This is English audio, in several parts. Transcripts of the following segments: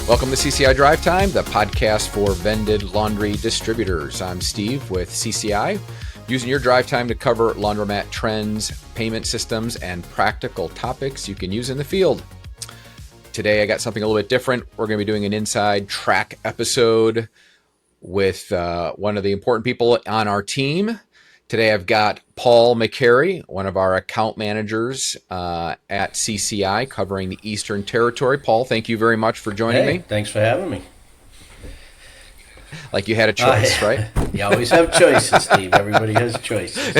Welcome to CCI Drive Time, the podcast for vended laundry distributors. I'm Steve with CCI, using your drive time to cover laundromat trends, payment systems, and practical topics you can use in the field. Today, I got something a little bit different. We're going to be doing an inside track episode with one of the important people on our team. Today, I've got Paul McCarey, one of our account managers at CCI, covering the Eastern Territory. Paul, thank you very much for joining me. Thanks for having me. Like you had a choice, right? You always have choices, Steve. Everybody has choices.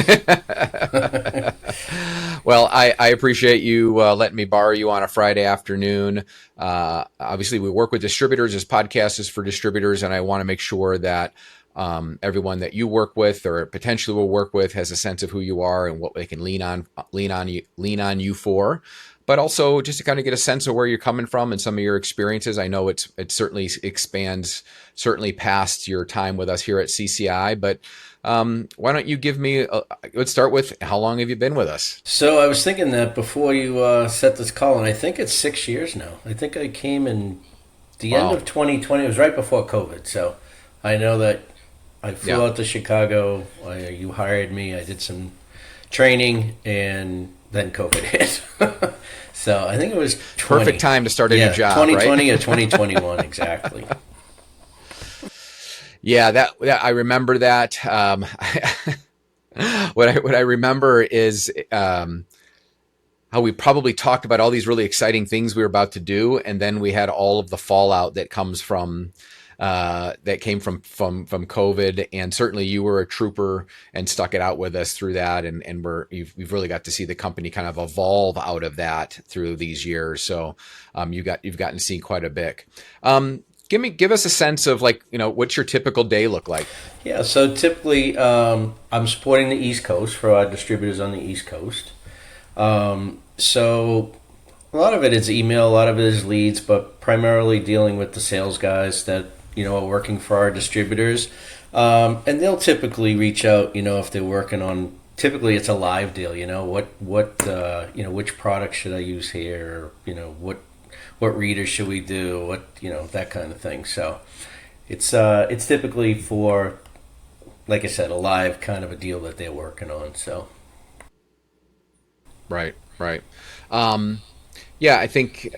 Well, I appreciate you letting me borrow you on a Friday afternoon. Obviously, we work with distributors. This podcast is for distributors, and I want to make sure that everyone that you work with or potentially will work with has a sense of who you are and what they can lean on you for, but also just to kind of get a sense of where you're coming from and some of your experiences. I know it certainly expands certainly past your time with us here at CCI, but why don't you give me let's start with how long have you been with us? So I was thinking that before you set this call, and I think it's 6 years now. I think I came in the end of 2020. It was right before COVID, so I know that I flew out to Chicago. You hired me. I did some training, and then COVID hit. So I think it was 20. Perfect time to start a new job, 2020 right? or 2021, exactly. Yeah, that I remember that. What I remember is how we probably talked about all these really exciting things we were about to do, and then we had all of the fallout that comes from. That came from COVID, and certainly you were a trooper and stuck it out with us through that, and we've really got to see the company kind of evolve out of that through these years. So you've gotten to see quite a bit. Give us a sense of what's your typical day look like? Yeah, so typically I'm supporting the East Coast for our distributors on the East Coast. So a lot of it is email, a lot of it is leads, but primarily dealing with the sales guys that are working for our distributors. And they'll typically reach out, if they're working on, typically it's a live deal, which product should I use here? What readers should we do? That kind of thing. So it's typically for, like I said, a live kind of a deal that they're working on. So. Right. Yeah, I think,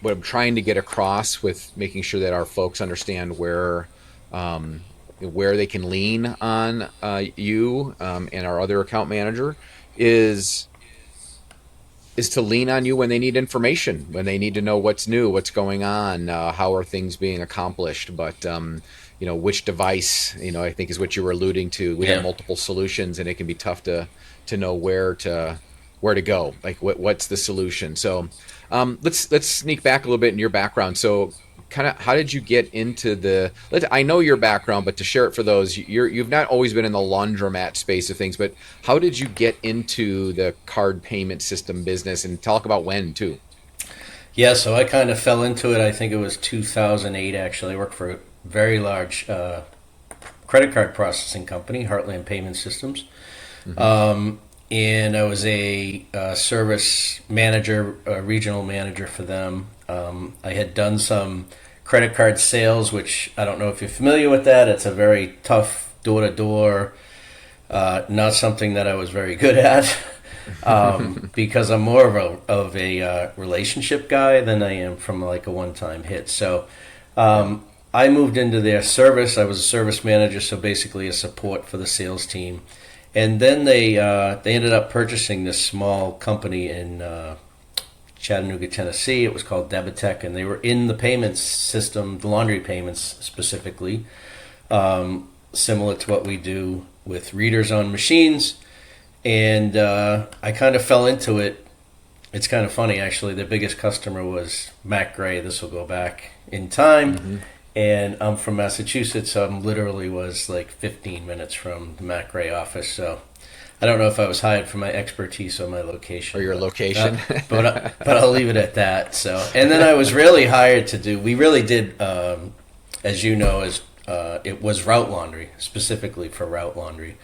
what I'm trying to get across with making sure that our folks understand where they can lean on you and our other account manager is to lean on you when they need information, when they need to know what's new, what's going on, how are things being accomplished, but which device, I think is what you were alluding to. We have multiple solutions, and it can be tough to know where to go, like what's the solution. So let's sneak back a little bit in your background. So kind of how did you get into I know your background, but to share it for those, you've not always been in the laundromat space of things, but how did you get into the card payment system business, and talk about when too? Yeah, so I kind of fell into it. I think it was 2008 actually. I worked for a very large credit card processing company, Heartland Payment Systems. Mm-hmm. And I was a service manager, a regional manager for them. I had done some credit card sales, which I don't know if you're familiar with that. It's a very tough door-to-door, not something that I was very good at because I'm more of a relationship guy than I am from like a one-time hit. So I moved into their service. I was a service manager, so basically a support for the sales team. And then they ended up purchasing this small company in Chattanooga, Tennessee. It was called Debitech, and they were in the payments system, the laundry payments specifically, similar to what we do with readers on machines. And I kind of fell into it. It's kind of funny, actually. Their biggest customer was Matt Gray. This will go back in time. Mm-hmm. And I'm from Massachusetts, so I literally was like 15 minutes from the Matt Gray office. So I don't know if I was hired for my expertise or my location. Or your location. But I'll leave it at that. So, and then I was really hired to do, we really did, as you know, it was route laundry, specifically for route laundry.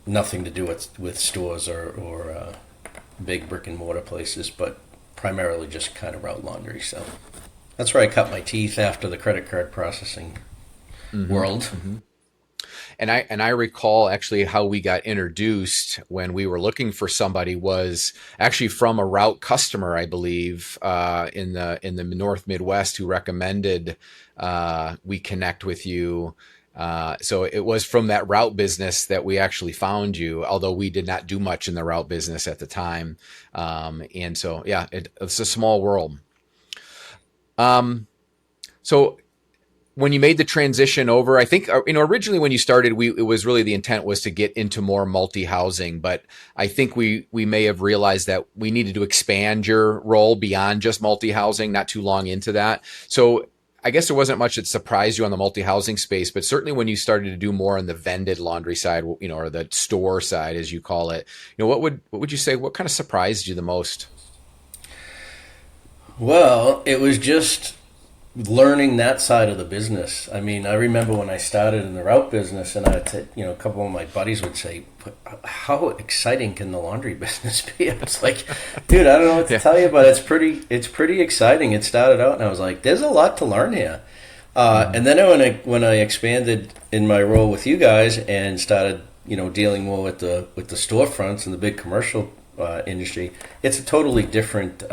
Nothing to do with stores or big brick and mortar places, but primarily just kind of route laundry. So. That's where I cut my teeth after the credit card processing world. And I recall actually how we got introduced when we were looking for somebody was actually from a route customer, I believe, in the North Midwest, who recommended we connect with you. So it was from that route business that we actually found you, although we did not do much in the route business at the time. And so, yeah, it's a small world. So when you made the transition over, I think, originally when you started, it was really, the intent was to get into more multi-housing, but I think we may have realized that we needed to expand your role beyond just multi-housing not too long into that. So I guess there wasn't much that surprised you on the multi-housing space, but certainly when you started to do more on the vended laundry side, or the store side, as you call it, what would you say, what kind of surprised you the most? Well, it was just learning that side of the business. I mean, I remember when I started in the route business, and a couple of my buddies would say, "How exciting can the laundry business be?" I was like, "Dude, I don't know what to tell you, but it's pretty exciting." It started out, and I was like, "There's a lot to learn here." And then when I expanded in my role with you guys and started, dealing more with the storefronts and the big commercial industry, it's a totally different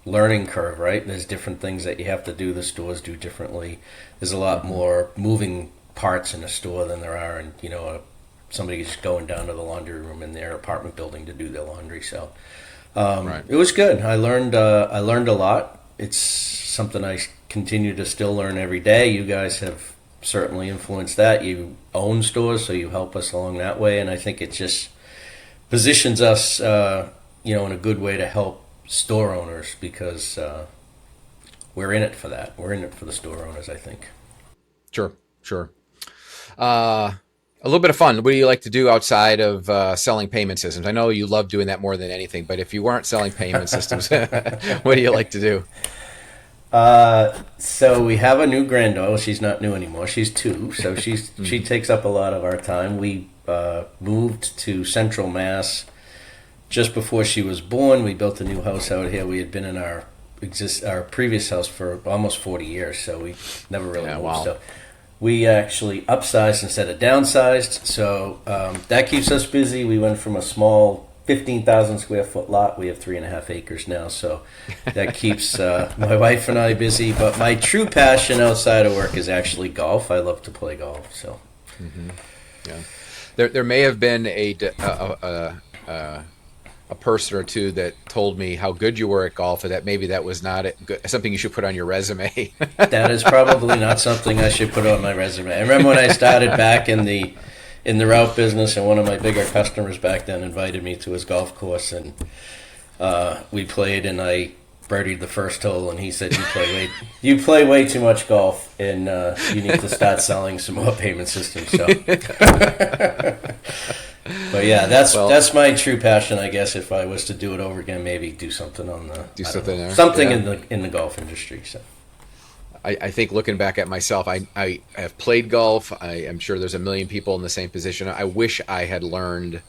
learning curve, right? There's different things that you have to do. The stores do differently. There's a lot more moving parts in a store than there are in, somebody just going down to the laundry room in their apartment building to do their laundry. So Right. it was good. I learned a lot. It's something I continue to still learn every day. You guys have certainly influenced that. You own stores, so you help us along that way, and I think it just positions us, in a good way to help store owners, because we're in it for that. We're in it for the store owners, I think. Sure, sure. A little bit of fun. What do you like to do outside of selling payment systems? I know you love doing that more than anything, but if you weren't selling payment systems, what do you like to do? So we have a new granddaughter. Well, she's not new anymore. She's 2, so she takes up a lot of our time. We moved to Central Mass just before she was born. We built a new house out here. We had been in our previous house for almost 40 years, so we never really Yeah, moved. wow. So we actually upsized instead of downsized. So that keeps us busy. We went from a small 15,000 square foot lot. We have 3.5 acres now, so that keeps my wife and I busy. But my true passion outside of work is actually golf. I love to play golf. So Yeah. There may have been a person or two that told me how good you were at golf, and that maybe that was not something you should put on your resume. that is probably not something I should put on my resume. I remember when I started back in the route business, and one of my bigger customers back then invited me to his golf course, and we played, and I birdied the first hole, and he said, "You play way too much golf, and you need to start selling some more payment systems." So, but yeah, that's Well, that's my true passion, I guess. If I was to do it over again, maybe do something on the do I don't something know, there. something Yeah. in the golf industry. So. I think looking back at myself, I have played golf. I am sure there's a million people in the same position. I wish I had learned.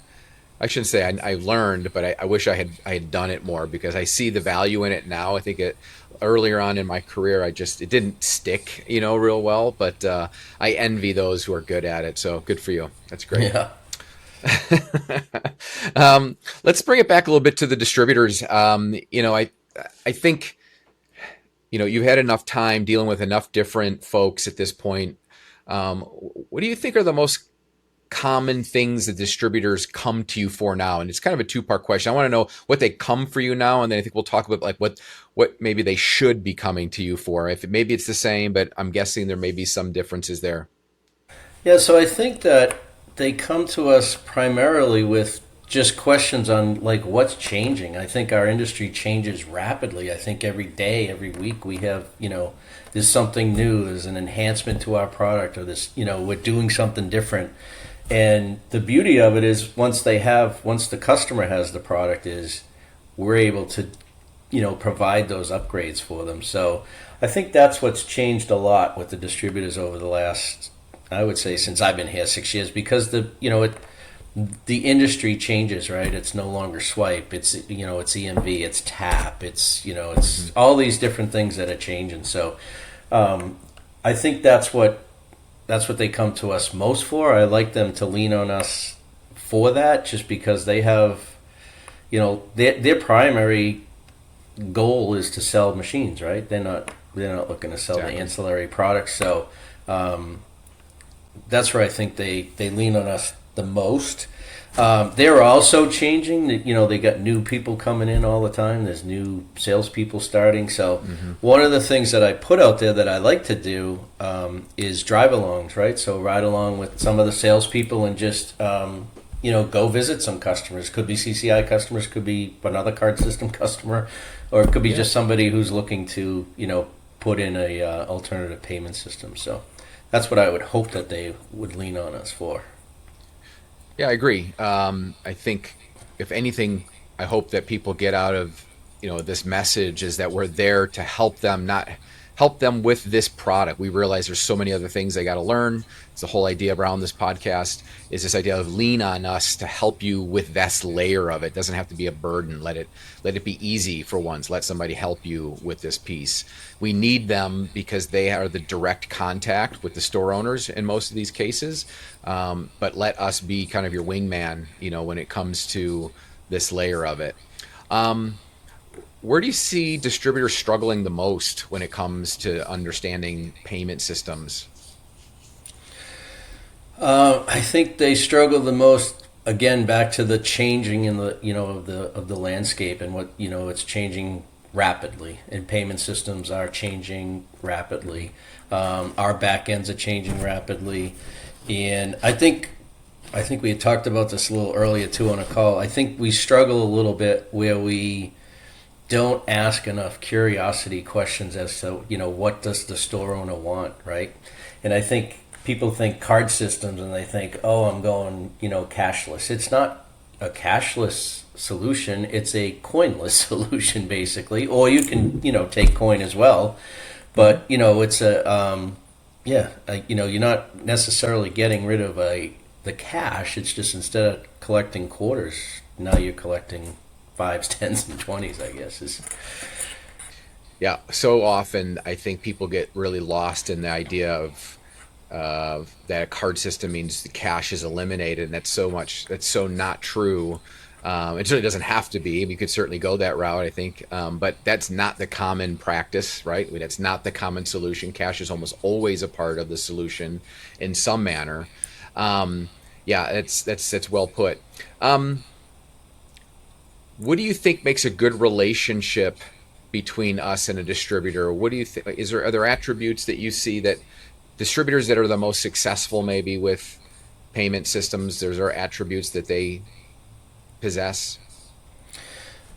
I shouldn't say I learned, but I wish I had done it more, because I see the value in it now. I think earlier on in my career, it didn't stick, real well. But I envy those who are good at it. So good for you. That's great. Yeah. Let's bring it back a little bit to the distributors. I think you've had enough time dealing with enough different folks at this point. What do you think are the most common things that distributors come to you for now? And it's kind of a two-part question. I want to know what they come for you now, and then I think we'll talk about like what maybe they should be coming to you for. Maybe it's the same, but I'm guessing there may be some differences there. Yeah, so I think that they come to us primarily with just questions on like what's changing. I think our industry changes rapidly. I think every day, every week we have, there's something new, there's an enhancement to our product, or this, we're doing something different. And the beauty of it is once the customer has the product, is we're able to, provide those upgrades for them. So I think that's what's changed a lot with the distributors over the last, I would say, since I've been here 6 years, because the industry changes, right? It's no longer swipe. It's it's EMV. It's tap. It's all these different things that are changing. So I think that's what they come to us most for. I like them to lean on us for that, just because they have, their primary goal is to sell machines, right? They're not looking to sell the ancillary products. So that's where I think they lean on us the most. They're also changing. They got new people coming in all the time. There's new salespeople starting. So one of the things that I put out there that I like to do is drive-alongs, right? So ride along with some of the salespeople and just go visit some customers. Could be CCI customers, could be another card system customer, or it could be just somebody who's looking to put in a alternative payment system. So that's what I would hope that they would lean on us for. Yeah, I agree. I think, if anything, I hope that people get out of this message is that we're there to help them, not help them with this product. We realize there's so many other things they got to learn. It's the whole idea around this podcast is this idea of lean on us to help you with this layer of it. It doesn't have to be a burden. Let it be easy for once. Let somebody help you with this piece. We need them because they are the direct contact with the store owners in most of these cases. But let us be kind of your wingman, when it comes to this layer of it. Where do you see distributors struggling the most when it comes to understanding payment systems? I think they struggle the most. Again, back to the changing in the of the landscape, and what it's changing rapidly, and payment systems are changing rapidly. Our back ends are changing rapidly, and I think we had talked about this a little earlier too on a call. I think we struggle a little bit where we don't ask enough curiosity questions as to what does the store owner want, right? And I think people think card systems and they think, oh, I'm going cashless. It's not a cashless solution. It's a coinless solution, basically. Or you can take coin as well, but it's you're not necessarily getting rid of the cash. It's just, instead of collecting quarters, now you're collecting fives, tens, and 20s, I guess. Yeah, so often I think people get really lost in the idea of that a card system means the cash is eliminated, and that's so not true. It certainly doesn't have to be. We could certainly go that route, I think, but that's not the common practice, right? That's not the common solution. Cash is almost always a part of the solution in some manner. Yeah, that's well put. What do you think makes a good relationship between us and a distributor? What do you think? Are there attributes that you see that distributors that are the most successful, maybe with payment systems, there are attributes that they possess?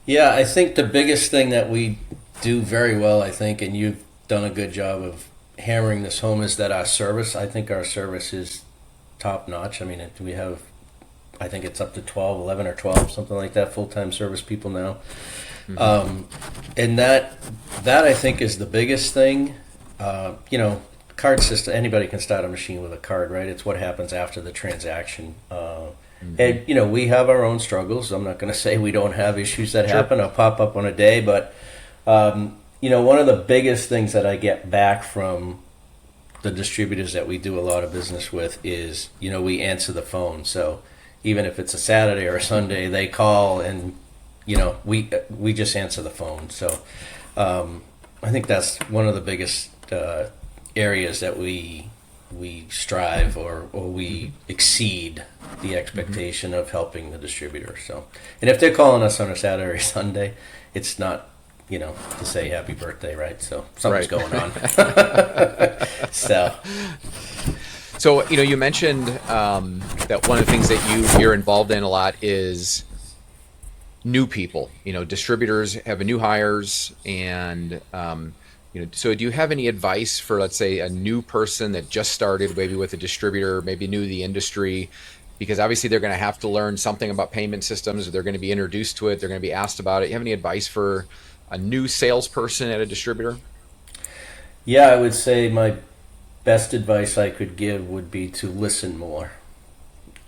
Yeah, I think the biggest thing that we do very well, I think, and you've done a good job of hammering this home, is that our service. I think our service is top notch. I mean, we have, I think it's up to 12, 11 or 12, something like that, full-time service people now. And that I think is the biggest thing. Card system, anybody can start a machine with a card, right? It's what happens after the transaction. And, we have our own struggles. I'm not going to say we don't have issues that happen or pop up on a day, but, one of the biggest things that I get back from the distributors that we do a lot of business with is, we answer the phone. So even if it's a Saturday or a Sunday, they call and, we just answer the phone. So I think that's one of the biggest areas that we strive or we exceed the expectation of helping the distributor. So, and if they're calling us on a Saturday or Sunday, it's not, to say happy birthday, right? So something's going on. So, you mentioned that one of the things that you're involved in a lot is new people. Distributors have new hires, and so do you have any advice for, let's say, a new person that just started, maybe with a distributor, maybe new to the industry? Because obviously they're going to have to learn something about payment systems. They're going to be introduced to it. They're going to be asked about it. You have any advice for a new salesperson at a distributor? Yeah, I would say my best advice I could give would be to listen more.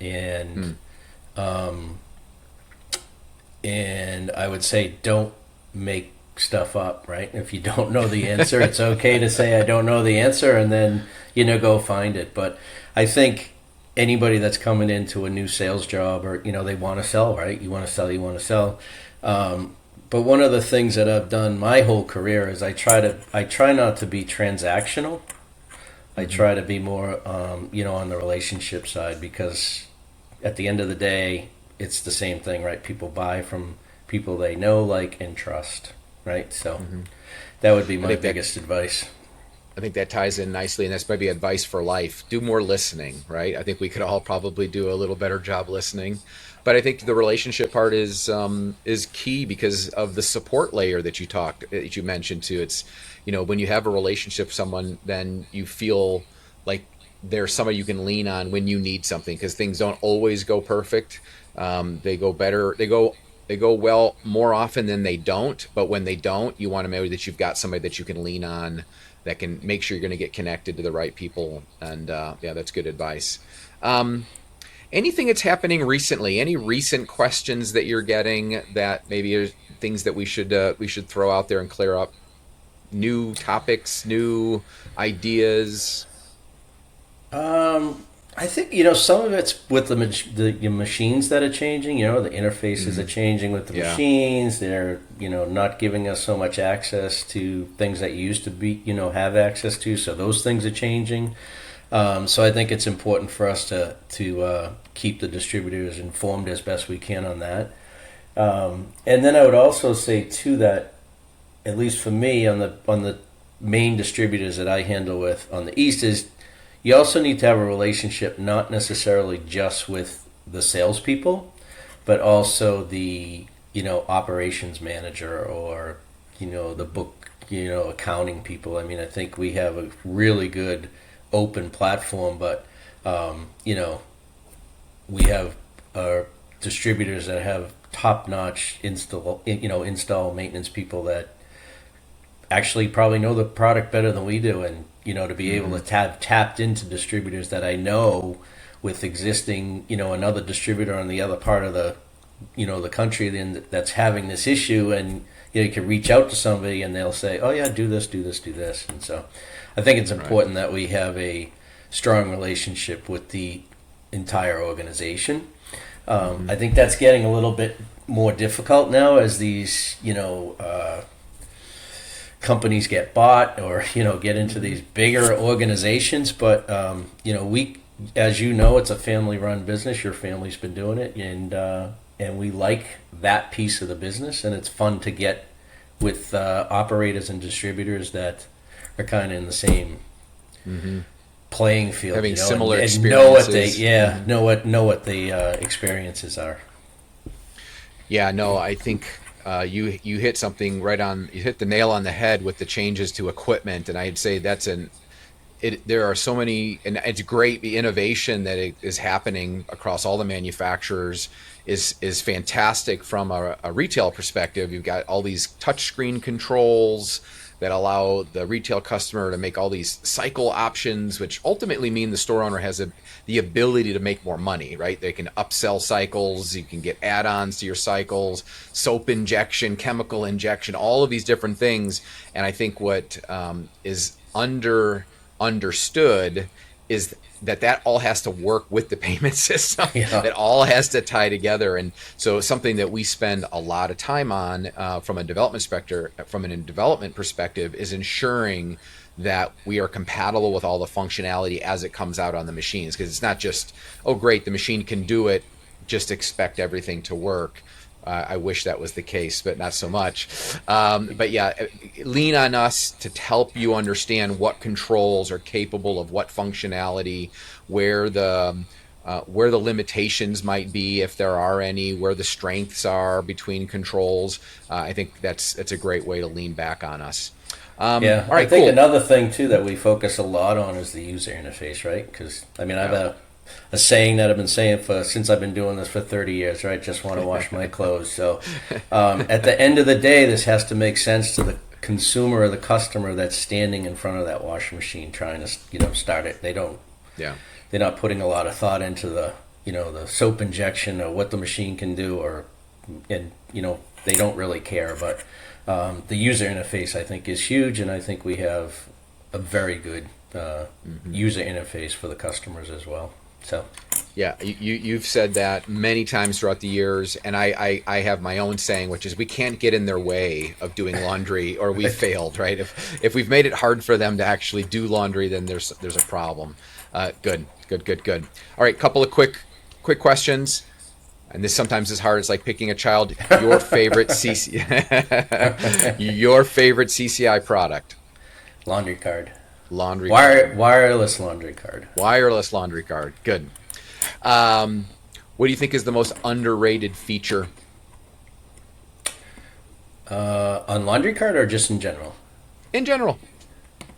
And And I would say don't make stuff up, right? If you don't know the answer, it's okay to say I don't know the answer, and then go find it. But I think anybody that's coming into a new sales job, or they want to sell, right? You want to sell, you want to sell. But one of the things that I've done my whole career is I try not to be transactional. I try to be more, on the relationship side, because at the end of the day, it's the same thing, right? People buy from people they know, like, and trust, right? So that would be my biggest advice. I think that ties in nicely, and that's maybe advice for life. Do more listening, right? I think we could all probably do a little better job listening. But I think the relationship part is key because of the support layer that you mentioned too. It's when you have a relationship with someone, then you feel like there's somebody you can lean on when you need something, because things don't always go perfect. They go better. They go well more often than they don't. But when they don't, you want to know that you've got somebody that you can lean on, that can make sure you're going to get connected to the right people. And yeah, that's good advice. Anything that's happening recently? Any recent questions that you're getting that maybe are things that we should throw out there and clear up? New topics, new ideas. I think some of it's with the machines that are changing. The interfaces are changing with the machines. They're not giving us so much access to things that you used to be have access to. So those things are changing. So I think it's important for us to keep the distributors informed as best we can on that. And then I would also say too that, at least for me, on the main distributors that I handle with on the East, is you also need to have a relationship not necessarily just with the salespeople, but also the operations manager, or the book accounting people. I mean, I think we have a really good open platform, but we have our distributors that have top-notch install maintenance people that actually probably know the product better than we do, and to be able to tapped into distributors that I know with existing another distributor on the other part of the the country then that's having this issue, and you can reach out to somebody and they'll say, oh yeah, do this, do this, do this. And so I think it's important that we have a strong relationship with the entire organization. I think that's getting a little bit more difficult now as these companies get bought, or get into these bigger organizations. But we, as it's a family-run business. Your family's been doing it, and we like that piece of the business, and it's fun to get with operators and distributors that are kind of in the same playing field, having similar and experiences. know what the experiences are. Yeah, no, I think you hit something right on. You hit the nail on the head with the changes to equipment, and I'd say there are so many, and it's great. The innovation that is happening across all the manufacturers is fantastic from a retail perspective. You've got all these touchscreen controls that allow the retail customer to make all these cycle options, which ultimately mean the store owner has the ability to make more money, right? They can upsell cycles, you can get add-ons to your cycles, soap injection, chemical injection, all of these different things. And I think what is understood is that all has to work with the payment system. That all has to tie together. And so something that we spend a lot of time on from a development perspective is ensuring that we are compatible with all the functionality as it comes out on the machines. Because it's not just, oh great, the machine can do it, just expect everything to work. I wish that was the case, but not so much. But yeah, lean on us to help you understand what controls are capable of what functionality, where the limitations might be, if there are any, where the strengths are between controls. I think that's a great way to lean back on us. All right, I think cool. Another thing too that we focus a lot on is the user interface, right? Because I mean, I have a saying that I've been saying since I've been doing this for 30 years, right? Just want to wash my clothes. So at the end of the day, this has to make sense to the consumer or the customer that's standing in front of that washing machine trying to start it. They're not putting a lot of thought into the the soap injection or what the machine can do, and they don't really care. But the user interface, I think, is huge, and I think we have a very good user interface for the customers as well. So. Yeah, you've said that many times throughout the years, and I have my own saying, which is we can't get in their way of doing laundry, or we failed, right? If we've made it hard for them to actually do laundry, then there's a problem. Good. All right, couple of quick questions, and this sometimes is hard. It's like picking a child. Your favorite your favorite CCI product? Laundry card. Wireless laundry card. Wireless laundry card. Good. What do you think is the most underrated feature? On laundry card or just in general? In general.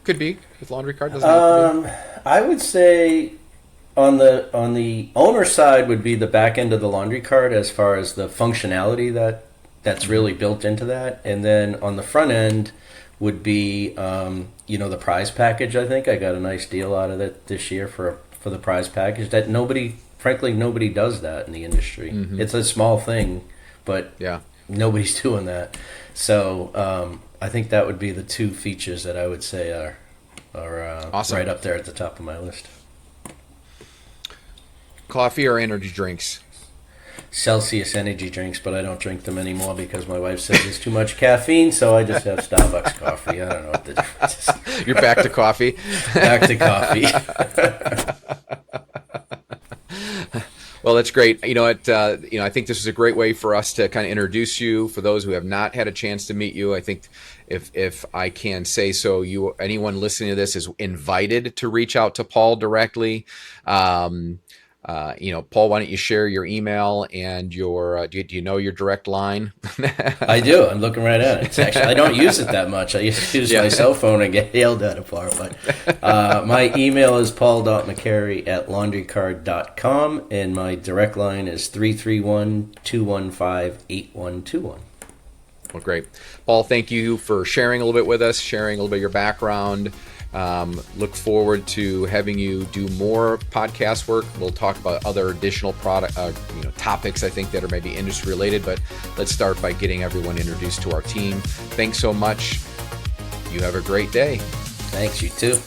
Could be. With laundry card, doesn't have to be. I would say on the owner side would be the back end of the laundry card as far as the functionality that's really built into that. And then on the front end would be the prize package. I think I got a nice deal out of it this year for the prize package. That nobody does that in the industry. Mm-hmm. It's a small thing, but nobody's doing that. So I think that would be the two features that I would say are awesome. Right up there at the top of my list. Coffee or energy drinks? Celsius energy drinks, but I don't drink them anymore because my wife says there's too much caffeine, so I just have Starbucks coffee. I don't know what the difference is. You're back to coffee? Back to coffee. Well, that's great. I think this is a great way for us to kind of introduce you. For those who have not had a chance to meet you, I think if I can say so, anyone listening to this is invited to reach out to Paul directly. Paul, why don't you share your email and your, do you know your direct line? I do. I'm looking right at it. It's actually, I don't use it that much. I used to use my cell phone and get yelled at for it. But my email is paul.mccary@laundrycard.com, and my direct line is 331-215-8121. Well, great. Paul, thank you for sharing a little bit with us, sharing a little bit of your background. Look forward to having you do more podcast work. We'll talk about other additional topics, I think, that are maybe industry related, but let's start by getting everyone introduced to our team. Thanks so much. You have a great day. Thanks, you too.